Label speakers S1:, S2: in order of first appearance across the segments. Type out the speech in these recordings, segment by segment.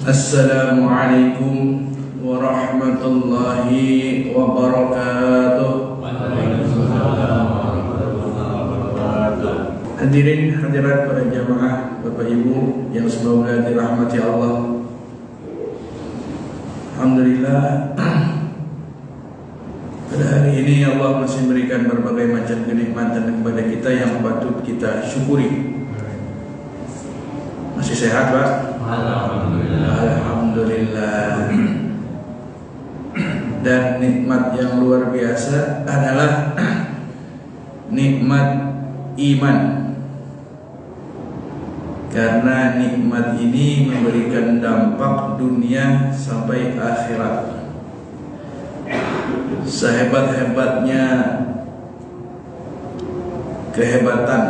S1: Assalamualaikum warahmatullahi wabarakatuh. Hadirin hadirat para jamaah, Bapak Ibu yang semoga dirahmati Allah. Alhamdulillah, pada hari ini Allah masih memberikan berbagai macam kenikmatan kepada kita yang patut kita syukuri. Masih sehat, Pak? Alhamdulillah. Alhamdulillah. Dan nikmat yang luar biasa adalah nikmat iman. Karena nikmat ini memberikan dampak dunia sampai akhirat. Sehebat-hebatnya kehebatan,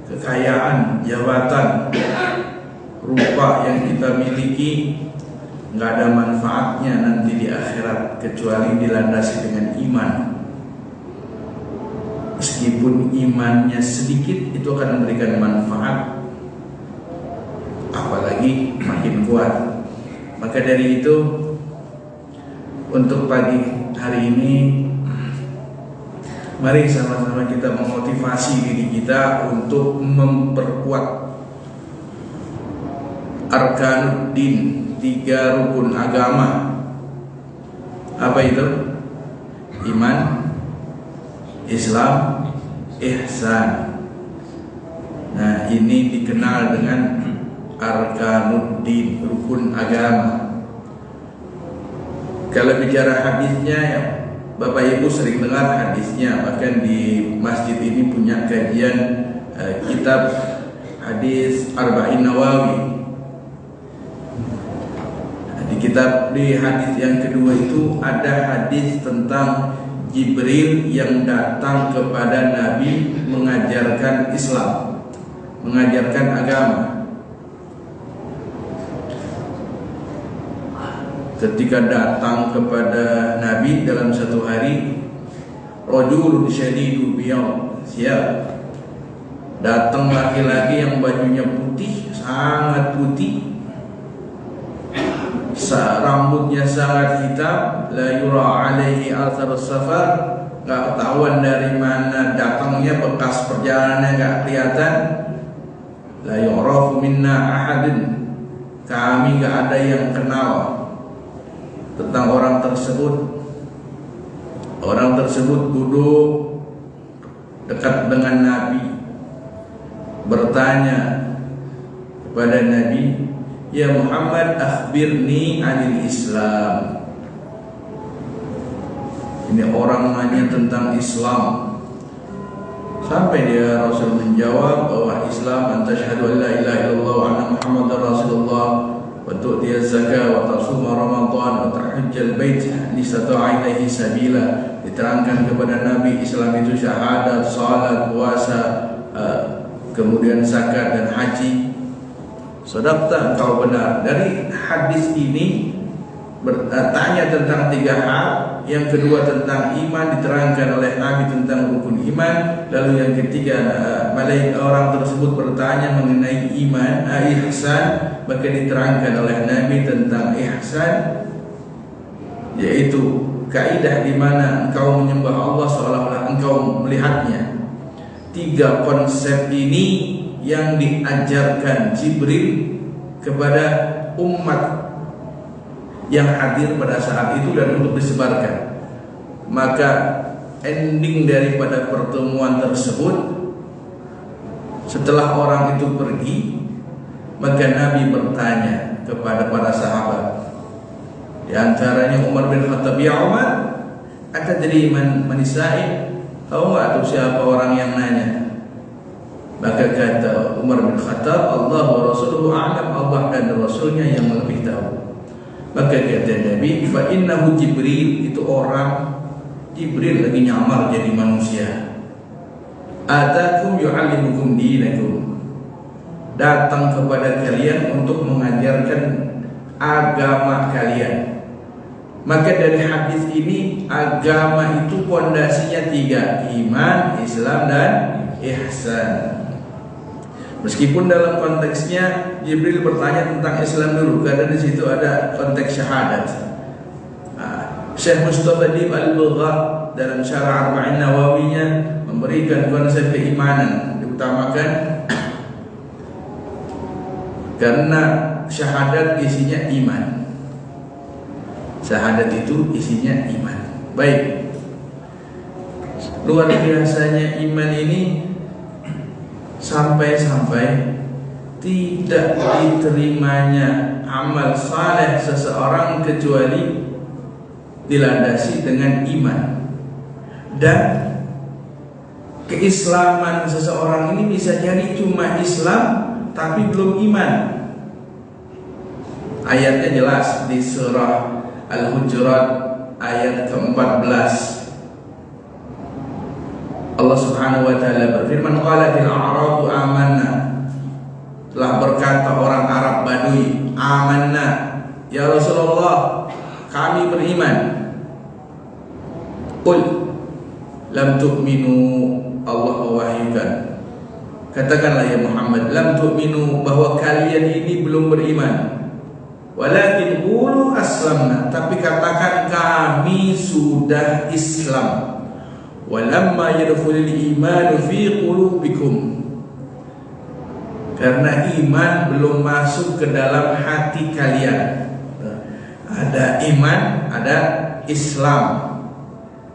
S1: kekayaan, jabatan, rupa yang kita miliki, nggak ada manfaatnya nanti di akhirat kecuali dilandasi dengan iman. Meskipun imannya sedikit, itu akan memberikan manfaat, apalagi makin kuat. Maka dari itu, untuk pagi hari ini, mari sama-sama kita memotivasi diri kita untuk memperkuat Arkanuddin, 3 rukun agama. Apa itu? Iman, Islam, ihsan. Nah, ini dikenal dengan Arkanuddin, rukun agama. Kalau bicara hadisnya, ya, Bapak Ibu sering dengar hadisnya. Bahkan di masjid ini punya kajian kitab hadis Arba'in Nawawi. Di hadis yang kedua itu ada hadis tentang Jibril yang datang kepada Nabi mengajarkan Islam, mengajarkan agama. Ketika datang kepada Nabi dalam satu hari, rajulun syadidu biyad, siap. Datang laki-laki yang bajunya putih, sangat putih, rambutnya sangat hitam, la yura alaihi athar safar, nggak ketahuan dari mana datangnya, bekas perjalanannya nggak kelihatan. La yu'rafu minna ahadun, kami nggak ada yang kenal tentang orang tersebut. Orang tersebut duduk dekat dengan Nabi, bertanya kepada Nabi, ya Muhammad, akhbirni anil Islam. Ini orang nanya tentang Islam. Sampai dia Rasul menjawab bahwa Islam antashhadu an la ilaha illallah wa anna Muhammadar Rasulullah wa tu'tiyaz zakah wa tasuma Ramadan wa tahujjal bait in istata'a ilaihi sabila. Diterangkan kepada Nabi, Islam itu syahadat, salat, puasa, kemudian zakat dan haji. Sadaqta, engkau benar. Dari hadis ini bertanya tentang 3 hal. Yang kedua tentang iman, diterangkan oleh Nabi tentang rukun iman. Lalu yang ketiga, malaikat orang tersebut bertanya mengenai iman, ihsan, maka diterangkan oleh Nabi tentang ihsan, yaitu kaidah di mana engkau menyembah Allah seolah-olah engkau melihatnya. 3 konsep ini yang diajarkan Jibril kepada umat yang hadir pada saat itu dan untuk disebarkan. Maka ending daripada pertemuan tersebut, setelah orang itu pergi, maka Nabi bertanya kepada para sahabat. Di antaranya Umar bin Khattab, ya Umar, atadri man isa'il? Tahu nggak tuh siapa orang yang nanya? Maka kata Umar bin Khattab, Allah wa Rasuluhu a'lam, Allah dan Rasulnya yang lebih tahu. Maka kata Nabi, fa innahu Jibril, itu orang Jibril lagi nyamar jadi manusia. Atakum yu'allimukum dinakum, datang kepada kalian untuk mengajarkan agama kalian. Maka dari hadis ini, agama itu pondasinya 3, iman, Islam dan ihsan. Meskipun dalam konteksnya Jibril bertanya tentang Islam dulu karena di situ ada konteks syahadat. Syekh Mustafa Dib Al-Bulgha dalam Syarah Arba'in Nawawinya memberikan konsep keimanan diutamakan karena syahadat isinya iman. Syahadat itu isinya iman. Baik. Luar biasanya iman ini sampai-sampai tidak diterimanya amal saleh seseorang kecuali dilandasi dengan iman. Dan keislaman seseorang ini bisa jadi cuma Islam tapi belum iman. Ayatnya jelas di surah Al-Hujurat ayat ke-14. Allah Subhanahu wa taala berfirman, qalatil a'rabu amanna. Telah berkata orang Arab Badui, amanna, ya Rasulullah, kami beriman. Qul lam tu'minu, Allah mewahyukan, katakanlah ya Muhammad, lam tu'minu, bahwa kalian ini belum beriman. Walakin qulu aslamna, tapi katakan kami sudah Islam. Walamma yadkhulul imanu fi qulubikum, karena iman belum masuk ke dalam hati kalian. Ada iman, ada Islam.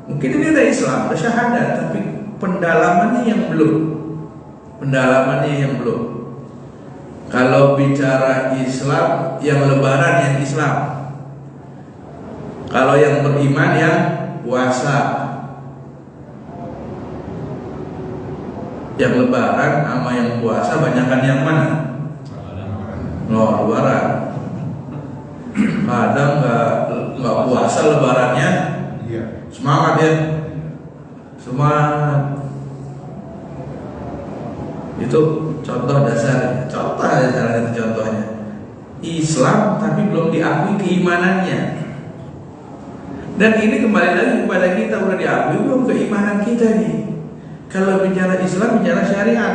S1: Mungkin ini ada Islam, ada syahadat, tapi pendalamannya yang belum. Pendalamannya yang belum. Kalau bicara Islam, yang lebaran yang Islam. Kalau yang beriman yang puasa. Yang lebaran sama yang puasa banyakan yang mana? Lebaran. Kadang nggak puasa lebarannya, semangat ya, semangat. Itu contoh dasar, contohnya Islam tapi belum diakui keimanannya. Dan ini kembali lagi kepada kita, udah diakui belum keimanan kita nih. Kalau bicara Islam, bicara syariat,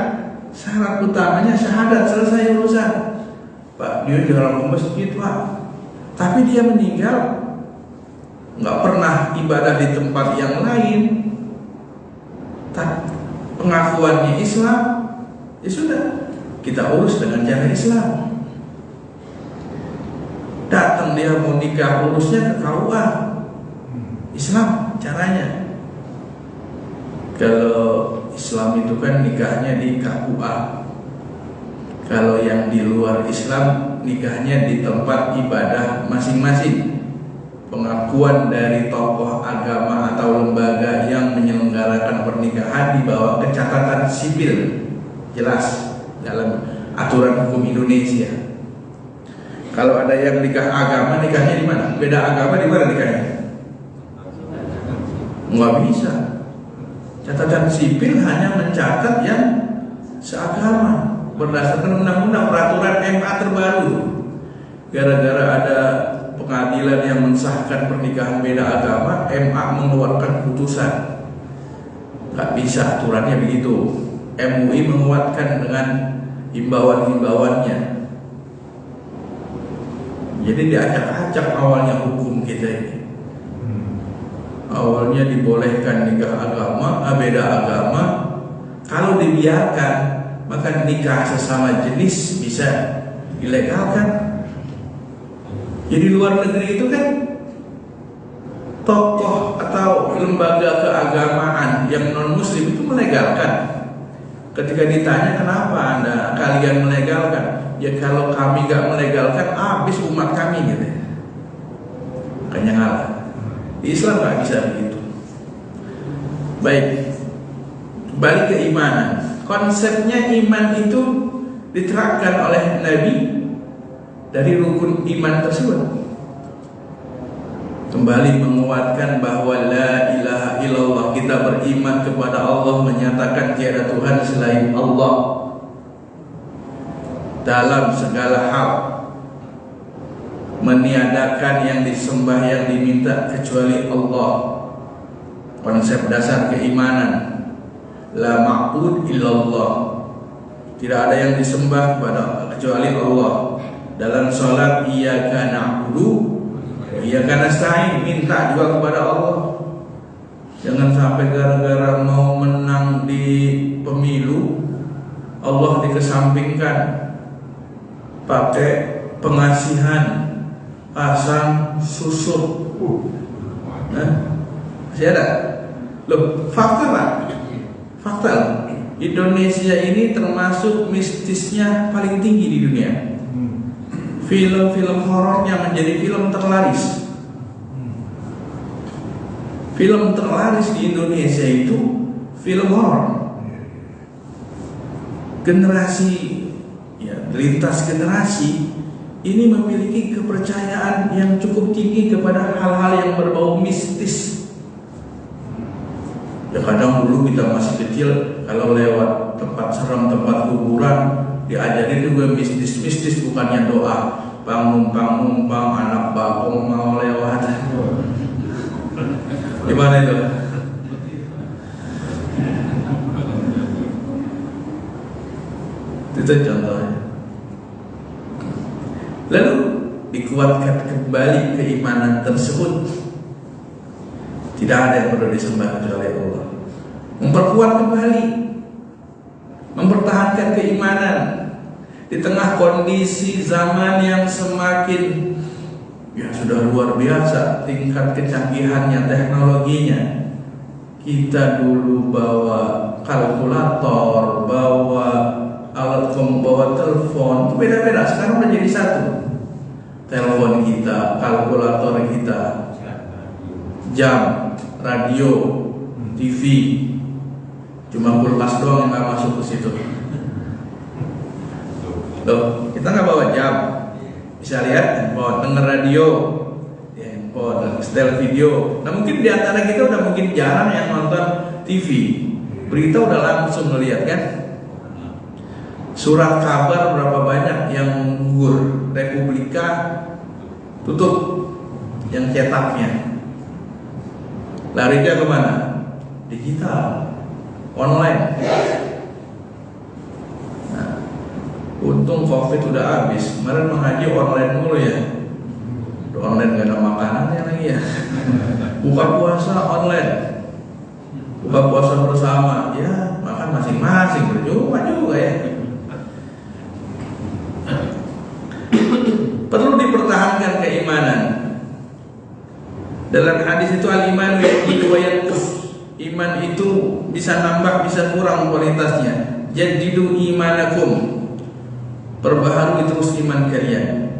S1: syarat utamanya syahadat, selesai urusan. Pak, dia jarang ke masjid, Pak, tapi dia meninggal nggak pernah ibadah di tempat yang lain. Pengakuannya Islam, ya sudah, kita urus dengan cara Islam. Datang dia mau nikah, urusnya ke KUA, Islam caranya. Kalau Islam itu kan nikahnya di KUA. Kalau yang di luar Islam nikahnya di tempat ibadah masing-masing. Pengakuan dari tokoh agama atau lembaga yang menyelenggarakan pernikahan dibawa ke catatan sipil, jelas dalam aturan hukum Indonesia. Kalau ada yang nikah agama, nikahnya di mana? Beda agama di mana nikahnya? Nggak bisa. Catatan sipil hanya mencatat yang seagama berdasarkan undang-undang peraturan MA terbaru. Gara-gara ada pengadilan yang mensahkan pernikahan beda agama, MA mengeluarkan putusan. Nggak bisa aturannya begitu. MUI menguatkan dengan himbauan-himbauannya. Jadi diacak-acak awalnya hukum kita ini. Awalnya dibolehkan nikah agama, beda agama. Kalau dibiarkan, maka nikah sesama jenis bisa dilegalkan. Jadi luar negeri itu kan tokoh atau lembaga keagamaan yang non muslim itu melegalkan. Ketika ditanya kenapa kalian melegalkan, ya kalau kami gak melegalkan habis umat kami gitu. Makanya ngalah. Di Islam nggak bisa begitu. Baik, balik ke imanan. Konsepnya iman itu diterapkan oleh Nabi dari rukun iman tersebut. Kembali menguatkan bahwa la ilaha illallah, kita beriman kepada Allah, menyatakan tiada Tuhan selain Allah dalam segala hal, meniadakan yang disembah, yang diminta kecuali Allah. Konsep dasar keimanan, la ma'bud illallah, tidak ada yang disembah kecuali Allah. Dalam sholat iyyaka na'budu wa iyyaka nasta'in, minta juga kepada Allah. Jangan sampai gara-gara mau menang di pemilu Allah dikesampingkan, pakai pengasihan, pasang susuk. Masih ada? Loh, fakta Pak. Fakta. Indonesia ini termasuk mistisnya paling tinggi di dunia. Film-film horor yang menjadi film terlaris. Film terlaris di Indonesia itu film horor. Generasi, ya, lintas generasi ini memiliki kepercayaan yang cukup tinggi kepada hal-hal yang berbau mistis. Ya kadang dulu kita masih kecil, kalau lewat tempat serem, tempat kuburan, diajarin juga mistis-mistis, bukannya doa. Pang-numpang anak bakong mau lewat. Gimana itu? Itu contohnya. Lalu dikuatkan kembali keimanan tersebut. Tidak ada yang perlu disembah kecuali Allah. Memperkuat kembali, mempertahankan keimanan di tengah kondisi zaman yang semakin, ya sudah luar biasa tingkat kecanggihannya, teknologinya. Kita dulu bawa kalkulator, bawa alat bawa telepon, itu beda-beda. Sekarang menjadi satu. Telepon kita, kalkulator kita, jam, radio, TV. Cuma kulkas doang yang nggak masuk ke situ. Loh, kita nggak bawa jam, bisa lihat handphone, denger radio, ya, handphone, setel video. Nah mungkin di antara kita udah mungkin jarang yang nonton TV, berita udah langsung ngeliat kan. Surat kabar berapa banyak yang gugur, Republika tutup, yang cetaknya. Larinya kemana? Digital, online. Untung COVID udah habis. Kemarin mengaji online mulu ya. Online gak ada makanannya lagi ya. Buka puasa online, buka puasa bersama. Ya makan masing-masing, berjumpa juga ya. Perlu dipertahankan keimanan. Dalam hadis itu al-iman yazidu wa yanqus. Iman itu bisa nambah, bisa kurang kualitasnya. Jaddidu imanakum. Perbaharui terus iman kalian.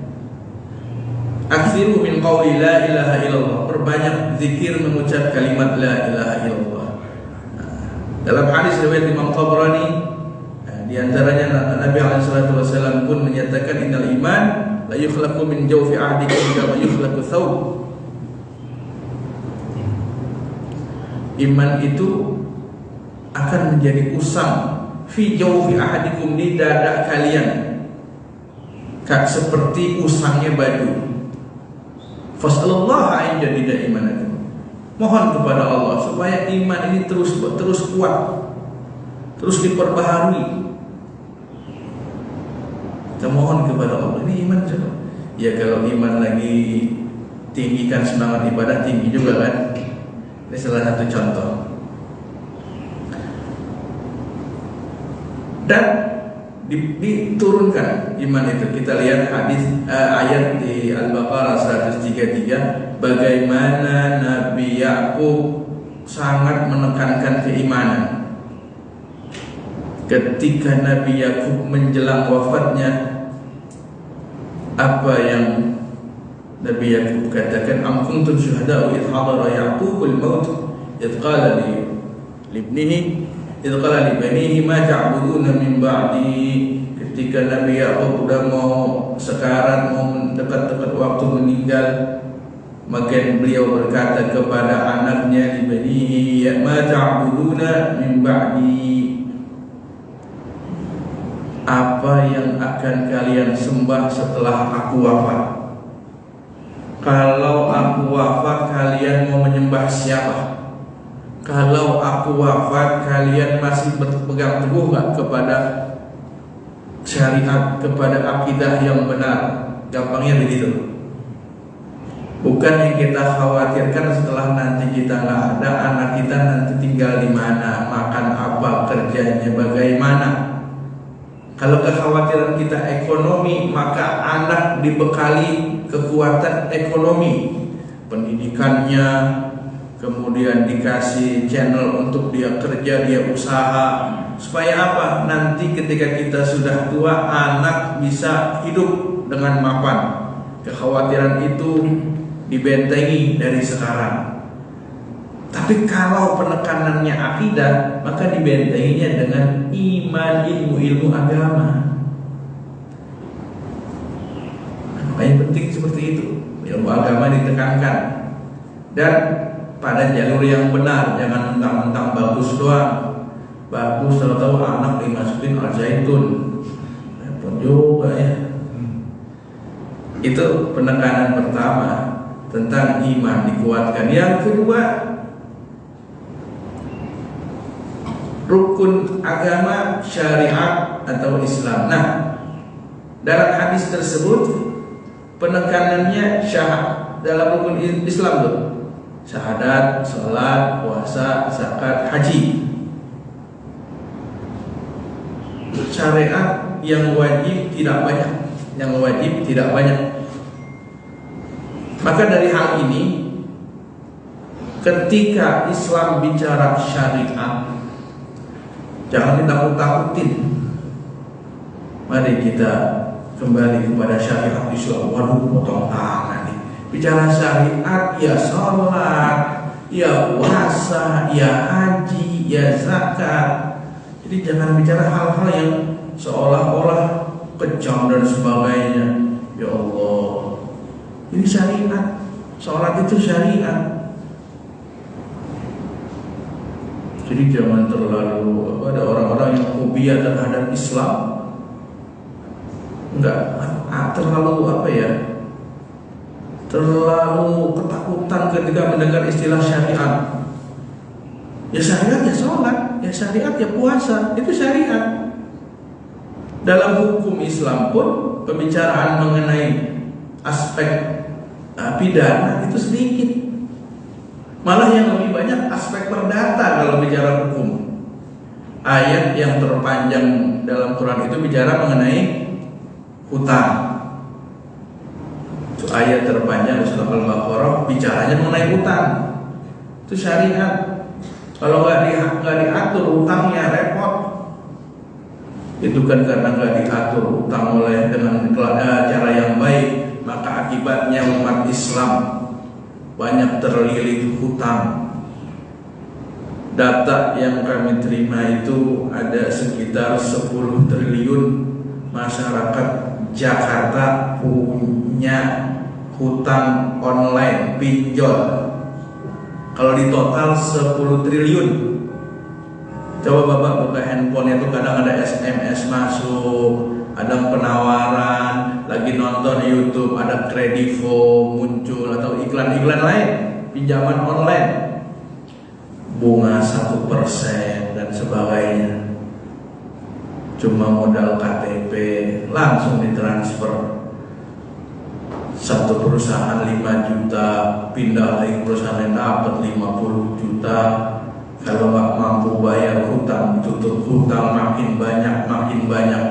S1: Aksiru min qawli la ilaha illallah. Perbanyak zikir mengucap kalimat la ilaha illallah. Dalam hadis riwayat Imam Tabrani, di antaranya Nabi SAW pun menyatakan innal iman la yukhlaqu min jawfi ahadikum kama yukhlaqu thawb. Iman itu akan menjadi usang fi jawfi ahadikum, di dada kalian, seperti usangnya baju. Fas'alullah an yajadida imanakum. Mohon kepada Allah supaya iman ini terus kuat, terus diperbaharui. Kita mohon kepada Allah, ini iman coba. Ya kalau iman lagi tinggi kan semangat ibadah tinggi juga kan. Ini salah satu contoh. Dan diturunkan iman itu. Kita lihat hadis ayat di Al-Baqarah 133, bagaimana Nabi Yakub sangat menekankan keimanan. Ketika Nabi Yakub menjelang wafatnya, apa yang Nabi Yakub katakan, am kuntum syuhada'u idh hadara Yaqubul maut idh qala li ibnihi idh qala li banihi ma ta'buduna min ba'di. Ketika Nabi Yakub udah mau sekarat, mau dekat-dekat waktu meninggal, maka beliau berkata kepada anaknya, li banihi ma ta'buduna min ba'di, apa yang akan kalian sembah setelah aku wafat? Kalau aku wafat, kalian mau menyembah siapa? Kalau aku wafat, kalian masih berpegang teguh gak kepada syariat, kepada akidah yang benar. Gampangnya begitu. Bukan yang kita khawatirkan setelah nanti kita nggak ada, anak kita nanti tinggal di mana, makan apa, kerjanya bagaimana. Kalau kekhawatiran kita ekonomi, maka anak dibekali kekuatan ekonomi, pendidikannya, kemudian dikasih channel untuk dia kerja, dia usaha. Supaya apa? Nanti ketika kita sudah tua, anak bisa hidup dengan mapan. Kekhawatiran itu dibentengi dari sekarang. Tapi kalau penekanannya akidah, maka dibentenginya dengan iman, ilmu agama. Makanya penting seperti itu. Ilmu agama ditekankan. Dan pada jalur yang benar, jangan mentang-mentang bagus doang. Bagus tahu-tahu anak dimasukin Al-Zaitun. Repot juga ya. Itu penekanan pertama tentang iman dikuatkan. Yang kedua, rukun agama syariat atau Islam. Nah, dalam hadis tersebut penekanannya syahadat dalam rukun Islam tuh. Syahadat, salat, puasa, zakat, haji. Syariat yang wajib tidak banyak, Maka dari hal ini, ketika Islam bicara syariat, jangan ditakut-takutin. Mari kita kembali kepada syariat Islam. Waduh, potong tangan nih. Bicara syariat, ya sholat, ya puasa, ya haji, ya zakat. Jadi jangan bicara hal-hal yang seolah-olah kejam dan sebagainya. Ya Allah, ini syariat. Sholat itu syariat. Jadi jangan terlalu ada orang-orang yang fobia terhadap Islam. Enggak, terlalu ketakutan ketika mendengar istilah syariat. Ya syariat ya sholat, ya syariat ya puasa, itu syariat. Dalam hukum Islam pun pembicaraan mengenai aspek pidana itu sedikit. Malah yang lebih banyak aspek perdata kalau bicara hukum. Ayat yang terpanjang dalam Quran itu bicara mengenai hutang. Itu ayat terpanjang surah Al-Baqarah bicaranya mengenai hutang. Itu syariat. Kalau nggak diatur hutangnya repot. Itu kan karena nggak diatur hutang oleh dengan cara yang baik, maka akibatnya umat Islam banyak terlilit hutang. Data yang kami terima itu ada sekitar 10 triliun masyarakat Jakarta punya hutang online pinjol. Kalau di total 10 triliun. Coba Bapak buka handphone itu kadang ada SMS masuk, ada penawaran, lagi nonton YouTube, ada Kredivo muncul atau iklan-iklan lain, pinjaman online, bunga 1% dan sebagainya. Cuma modal KTP langsung ditransfer. Satu perusahaan 5 juta, pindah lagi perusahaan lain dapat 50 juta. Kalau nggak mampu bayar hutang, tutup hutang makin banyak,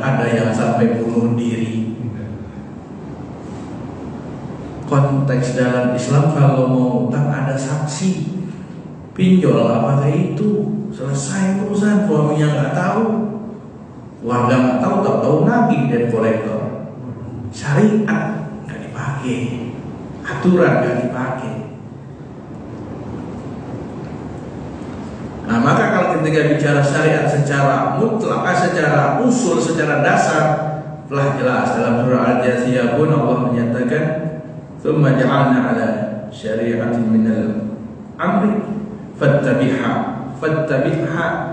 S1: ada yang sampai bunuh diri. Konteks dalam Islam kalau mau hutang ada saksi, pinjol apa kayak itu, selesai urusan. Suaminya nggak tahu, warga nggak tahu nagih dan kolektor. Syariat nggak dipakai, aturan nggak dipakai. Nah, maka kalau ketika bicara syariat secara mutlak, secara usul, secara dasar, telah jelas dalam surah Al-Jathiyah pun Allah menyatakan, "Tsumma ja'alna 'ala syari'atin minal amri fattabi'ha,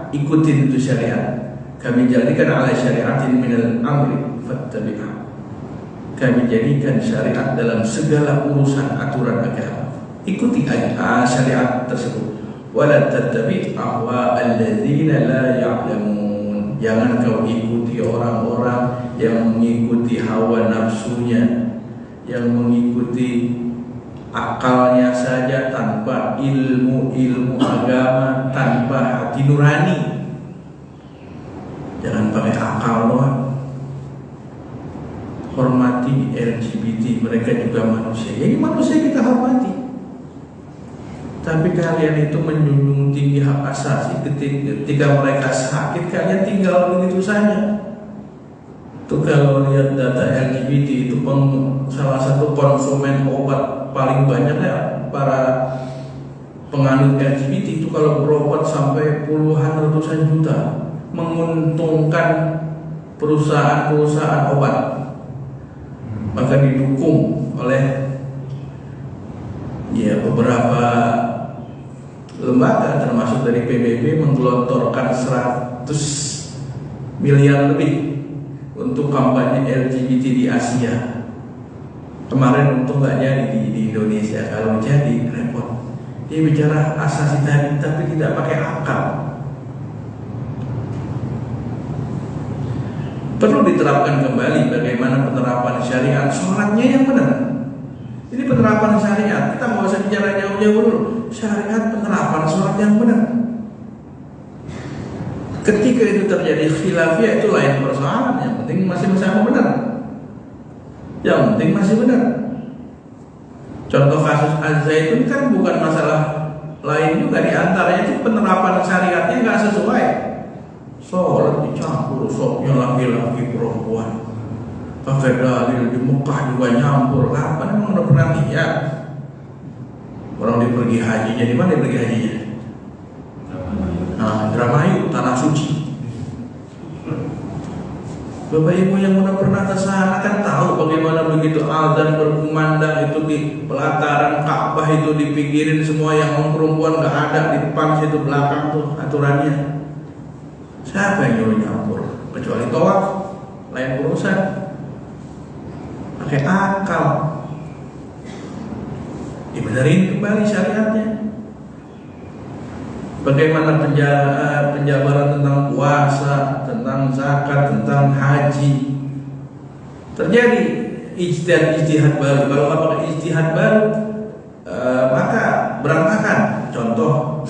S1: ikutin itu syariat. Kami jadikan 'ala syari'atin minal amri fattabi'ha." Kami jadikan syariat dalam segala urusan aturan agama. Ikuti syariat tersebut. Wala tattabi' ahwa alladzina la ya'lamun. Jangan kau ikuti seperti orang-orang yang mengikuti hawa nafsunya, yang mengikuti akalnya saja tanpa ilmu agama, tanpa hati nurani. Jangan pakai akal doang. Hormati LGBT, mereka juga manusia. Ini manusia kita hormati. Tapi kalian itu menjunjung tinggi hak asasi. Ketika mereka sakit, kalian tinggal begitu saja. Itu kalau lihat data LGBT itu salah satu konsumen obat paling banyak ya para penganut LGBT itu kalau berobat sampai puluhan ratusan juta, menguntungkan perusahaan-perusahaan obat. Maka didukung oleh beberapa lembaga termasuk dari PBB menggelontorkan 100 miliar lebih untuk kampanye LGBT di Asia. Kemarin untung nggak jadi di Indonesia. Kalau jadi repot. Dia bicara asasi tadi tapi tidak pakai akal. Perlu diterapkan kembali bagaimana penerapan syariat. Sholatnya yang benar. Ini penerapan syariat. Kita nggak usah bicara jauh-jauh dulu. Syariat penerapan sholat yang benar. Ketika itu terjadi khilafiyah itu lain persoalan. Yang penting masih sama benar. Yang penting masih benar. Contoh kasus Az-Zaitun kan bukan masalah lain juga, di antaranya itu penerapan syariatnya nggak sesuai. Sholat dicampur, sopnya laki-laki perempuan. Pakai dalil di Mekah juga nyampur. Kapan emang udah pernah lihat? Orang dia pergi hajinya di mana dia pergi hajinya? Indramayu, tanah suci. Bapak Ibu yang udah pernah ke sana kan tahu bagaimana begitu azan berkumandang itu di pelataran Ka'bah itu dipinggirin semua, yang perempuan nggak ada di depan situ belakang tuh aturannya. Siapa yang nyuruh nyampur? Kecuali tawaf, lain urusan. Pakai akal. Dibenerin kembali syariatnya. Bagaimana penjabaran tentang puasa, tentang zakat, tentang haji. Terjadi ijtihad baru. Kalau nggak pakai ijtihad baru, maka berantakan. Contoh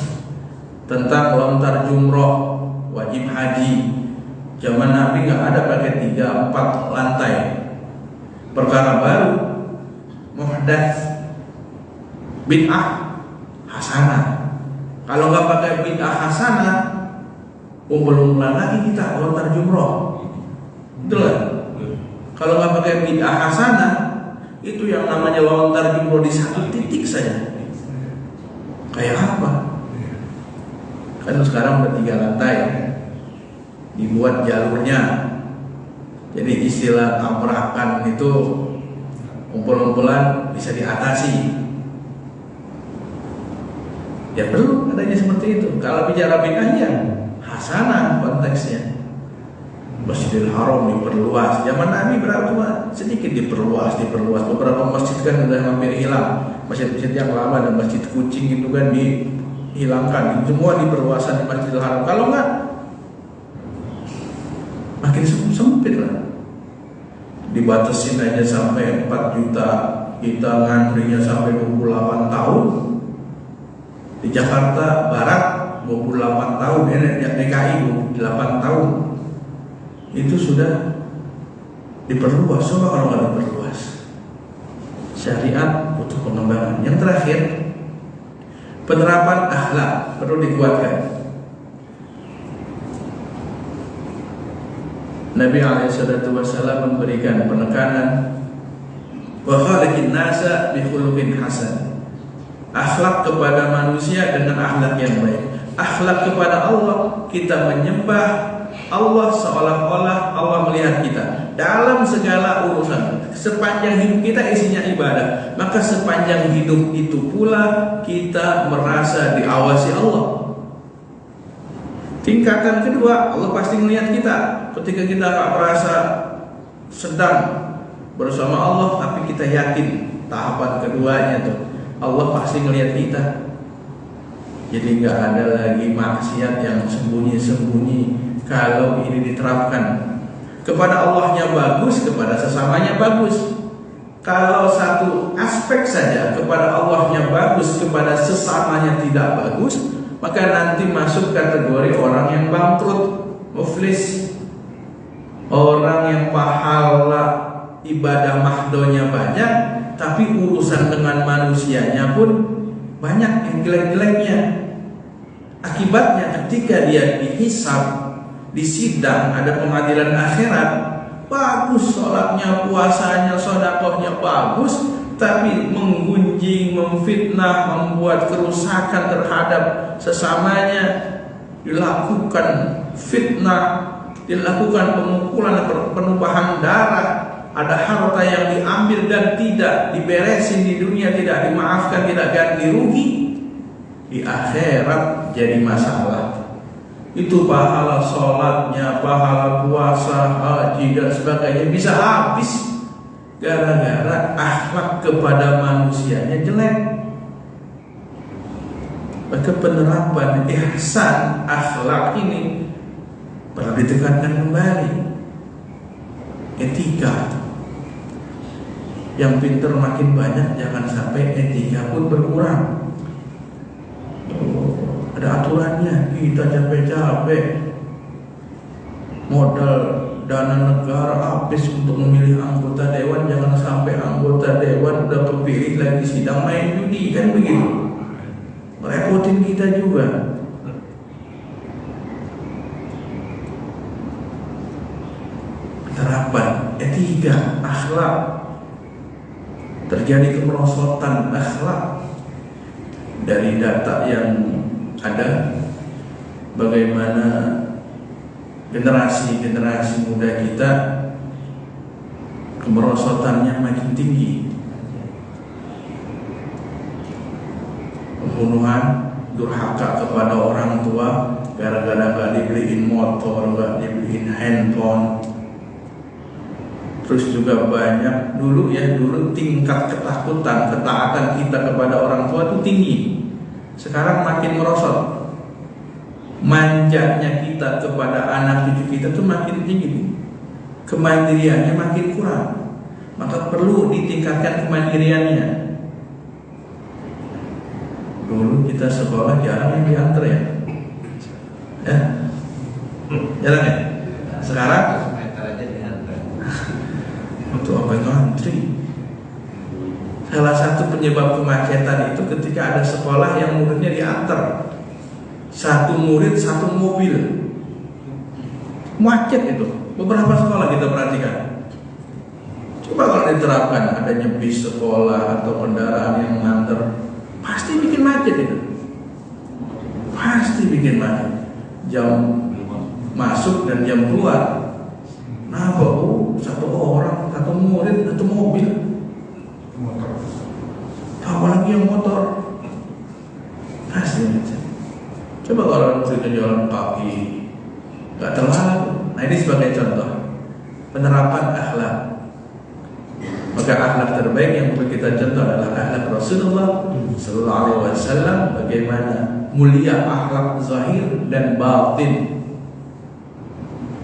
S1: tentang lontar jumroh, wajib haji. Zaman Nabi nggak ada pakai 3-4 lantai. Perkara baru, muhdats, bid'ah hasanah. Kalau nggak pakai bid'ah hasanah, kumpulan lagi kita lontar jumroh. Betul kan? Kalau nggak pakai bid'ah hasanah, itu yang namanya lontar jumroh di satu titik saja. Kayak apa? Kan sekarang udah 3 lantai, dibuat jalurnya. Jadi istilah tabrakan itu kumpul-kumpulan bisa diatasi. Ya perlu adanya seperti itu. Kalau bicara bid'ahnya hasanah konteksnya. Masjidil Haram diperluas. Zaman Nabi berapa cuma sedikit diperluas. Beberapa masjid kan udah hampir hilang. Masjid-masjid yang lama dan masjid kucing itu kan dihilangkan. Semua diperluasan di Masjidil Haram. Kalau enggak makin sempit lah. Dibatasin aja sampai 4 juta, kita ngantrinya sampai 28 tahun. Di Jakarta Barat 28 tahun, DKI 28 tahun. Itu sudah diperluas. Coba kalau nggak diperluas, syariat butuh pengembangan. Yang terakhir, penerapan akhlak perlu dikuatkan. Nabi SAW memberikan penekanan wa khaliqin nasa bi khuluqin hasan. Akhlak kepada manusia dengan akhlak yang baik. Akhlak kepada Allah, kita menyembah Allah seolah-olah Allah melihat kita dalam segala urusan. Sepanjang hidup kita isinya ibadah, maka sepanjang hidup itu pula kita merasa diawasi Allah. Tingkatan kedua, Allah pasti melihat kita. Ketika kita nggak merasa sedang bersama Allah, tapi kita yakin tahapan keduanya tuh, Allah pasti ngelihat kita. Jadi nggak ada lagi maksiat yang sembunyi-sembunyi. Kalau ini diterapkan Kepada Allahnya bagus, kepada sesamanya bagus. Kalau satu aspek saja kepada Allahnya bagus, kepada sesamanya tidak bagus, maka nanti masuk kategori orang yang bangkrut, muflis. Orang yang pahala ibadah mahdonya banyak, tapi urusan dengan manusianya pun banyak yang jelek-jeleknya. Akibatnya ketika dia dihisab, disidang, ada pengadilan akhirat, bagus sholatnya, puasanya, sedekahnya bagus, tapi menggunjing, memfitnah, membuat kerusakan terhadap sesamanya, dilakukan fitnah, dilakukan pemukulan, penumpahan darah, ada harta yang diambil dan tidak diberesin di dunia, tidak dimaafkan, tidak ganti rugi, di akhirat jadi masalah. Itu pahala sholatnya, pahala puasa, haji dan sebagainya bisa habis gara-gara akhlak kepada manusianya jelek. Maka penerapan ihsan akhlak ini perlu ditekankan kembali. Etika, yang pintar makin banyak, jangan sampai etika pun berkurang. Ada aturannya, kita capek-capek modal dana negara habis untuk memilih anggota dewan, jangan sampai anggota dewan udah kepilih lagi sidang main judi, kan begitu, merepotin kita juga. Terapan etika, akhlak, terjadi kemerosotan akhlak. Dari data yang ada, bagaimana generasi muda kita kemerosotannya makin tinggi. Pembunuhan, durhaka kepada orang tua gara-gara gak dibeliin motor, gak dibeliin handphone. Terus juga banyak dulu tingkat ketakutan, ketaatan kita kepada orang tua itu tinggi. Sekarang makin merosot. Manjanya kita kepada anak cucu kita tuh makin tinggi. Kemandiriannya makin kurang. Maka perlu ditingkatkan kemandiriannya. Dulu kita sekolah jarang yang diantar ya. Jarang ya. Sekarang untuk apa itu antri? Salah satu penyebab kemacetan itu ketika ada sekolah yang muridnya diantar, satu murid satu mobil, macet itu. Beberapa sekolah kita perhatikan. Coba kalau diterapkan adanya bis sekolah atau kendaraan yang mengantar, pasti bikin macet itu. Pasti bikin macet. Jam masuk dan jam keluar. Nah, satu orang, satu murid, satu mobil, motor. Apalagi yang motor, pasti macet. Coba kalau muridnya jalan kaki, nggak terlalu. Nah, ini sebagai contoh penerapan akhlak. Maka akhlak terbaik yang perlu kita contoh adalah akhlak Rasulullah Sallallahu Alaihi Wasallam. Bagaimana mulia akhlak zahir dan batin.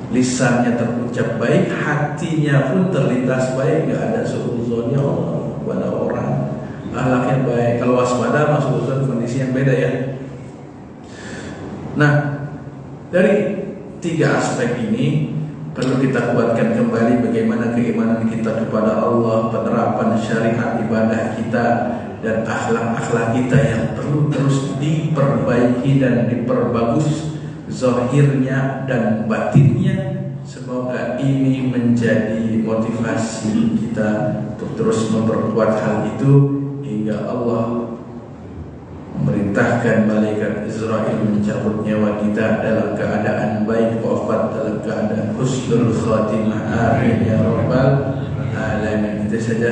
S1: Lisannya terucap baik, hatinya pun terlintas baik, gak ada suudzon Allah kepada orang. Akhlaknya baik. Kalau waspada masuk suudzon kondisi yang beda ya. Nah, dari tiga aspek ini perlu kita kuatkan kembali bagaimana keimanan kita kepada Allah, penerapan syariat ibadah kita, dan akhlak-akhlak kita yang perlu terus diperbaiki dan diperbagus zahirnya dan batinnya. Semoga ini menjadi motivasi kita untuk terus memperkuat hal itu hingga Allah memerintahkan malaikat Israel mencabut nyawa kita dalam keadaan baik, wafat dalam keadaan husnul khatimah. Amin ya rabbal alamin. Itu saja.